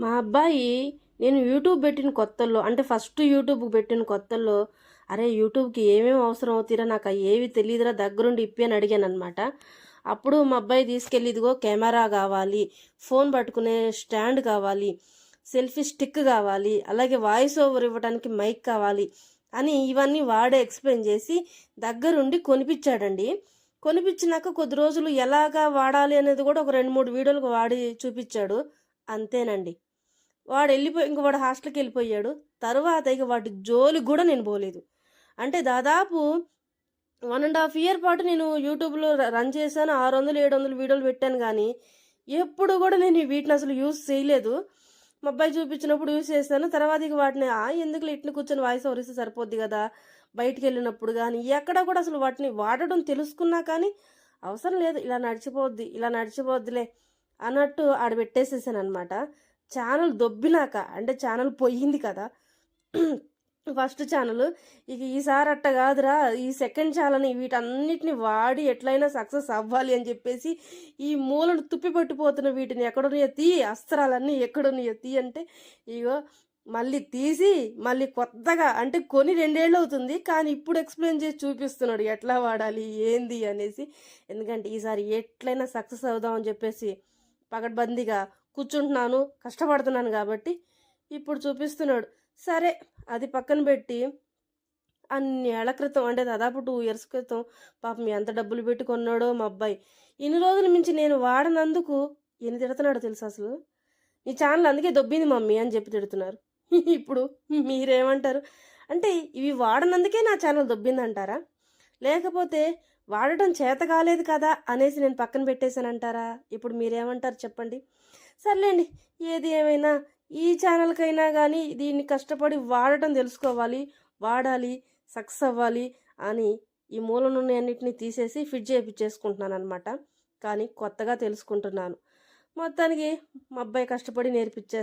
మా అబ్బాయి నేను యూట్యూబ్ పెట్టిన కొత్తల్లో అంటే ఫస్ట్ యూట్యూబ్ పెట్టిన కొత్తల్లో అరే యూట్యూబ్కి ఏమేమి అవసరం అవుతారా నాకు ఏవి తెలియదురా దగ్గరుండి ఇప్పి అని అడిగాను అనమాట. అప్పుడు మా అబ్బాయి తీసుకెళ్ళి ఇదిగో కెమెరా కావాలి, ఫోన్ పట్టుకునే స్టాండ్ కావాలి, సెల్ఫీ స్టిక్ కావాలి, అలాగే వాయిస్ ఓవర్ ఇవ్వడానికి మైక్ కావాలి అని ఇవన్నీ వాడే ఎక్స్ప్లెయిన్ చేసి దగ్గరుండి కొనిపించాడండి. కొనిపించినాక కొద్ది రోజులు ఎలాగా వాడాలి అనేది కూడా ఒక 2-3 వీడియోలకు వాడి చూపించాడు. అంతేనండి. వాడు వెళ్ళిపోయి ఇంక వాడు హాస్టల్కి వెళ్ళిపోయాడు. తర్వాత ఇక వాటి జోలికి కూడా నేను పోలేదు. అంటే దాదాపు 1.5 ఇయర్ పాటు నేను యూట్యూబ్లో రన్ చేశాను. 600-700 వీడియోలు పెట్టాను కానీ ఎప్పుడు కూడా నేను వీటిని అసలు యూజ్ చేయలేదు. మా అబ్బాయి చూపించినప్పుడు యూజ్ చేశాను. తర్వాత ఇక వాటిని ఎందుకులే ఇట్లా కూర్చొని వాయిస్ ఓవర్ ఇస్తే సరిపోద్ది కదా, బయటికి వెళ్ళినప్పుడు కానీ ఎక్కడ కూడా అసలు వాటిని వాడడం తెలుసుకున్నా కానీ అవసరం లేదు, ఇలా నడిచిపోద్దిలే అన్నట్టు ఆడ పెట్టేసేసాను అనమాట. ఛానల్ దొబ్బినాక అంటే ఛానల్ పోయింది కదా ఫస్ట్ ఛానల్, ఇక ఈసారి అట్ట కాదురా, ఈ సెకండ్ ఛానల్ని వీటన్నిటిని వాడి ఎట్లయినా సక్సెస్ అవ్వాలి అని చెప్పేసి ఈ మూలను తుప్పి పట్టిపోతున్న వీటిని ఎక్కడున్నాయో తీ, అస్త్రాలన్నీ ఎక్కడున్నాయో తీ అంటే ఇగో మళ్ళీ తీసి మళ్ళీ కొత్తగా అంటే కొని 2 ఏళ్ళు అవుతుంది కానీ ఇప్పుడు ఎక్స్ప్లెయిన్ చేసి చూపిస్తున్నాడు ఎట్లా వాడాలి ఏంది అనేసి. ఎందుకంటే ఈసారి ఎట్లయినా సక్సెస్ అవుదామని చెప్పేసి పకడ్బందీగా కూర్చుంటున్నాను, కష్టపడుతున్నాను కాబట్టి ఇప్పుడు చూపిస్తున్నాడు. సరే అది పక్కన పెట్టి అన్ని ఏళ్ల క్రితం అంటే దాదాపు 2 ఇయర్స్ క్రితం పాపం ఎంత డబ్బులు పెట్టి కొన్నాడో మా అబ్బాయి. ఇన్ని రోజుల మించి నేను వాడనందుకు ఎన్ని తిడుతున్నాడో తెలుసు అసలు. నీ ఛానల్ అందుకే దొబ్బింది మమ్మీ అని చెప్పి తిడుతున్నారు. ఇప్పుడు మీరేమంటారు? అంటే ఇవి వాడనందుకే నా ఛానల్ దొబ్బిందంటారా, లేకపోతే వాడటం చేత కాలేదు కదా అనేసి నేను పక్కన పెట్టేశానంటారా? ఇప్పుడు మీరేమంటారు చెప్పండి. సర్లేండి, ఏది ఏమైనా ఈ ఛానల్కైనా కానీ దీన్ని కష్టపడి వాడటం తెలుసుకోవాలి, వాడాలి, సక్సెస్ అవ్వాలి అని ఈ మూలనున్న అన్నిటిని తీసేసి ఫిట్ చేయించేసుకుంటున్నాను అనమాట. కానీ కొత్తగా తెలుసుకుంటున్నాను. మొత్తానికి మా అబ్బాయి కష్టపడి నేర్పించారు.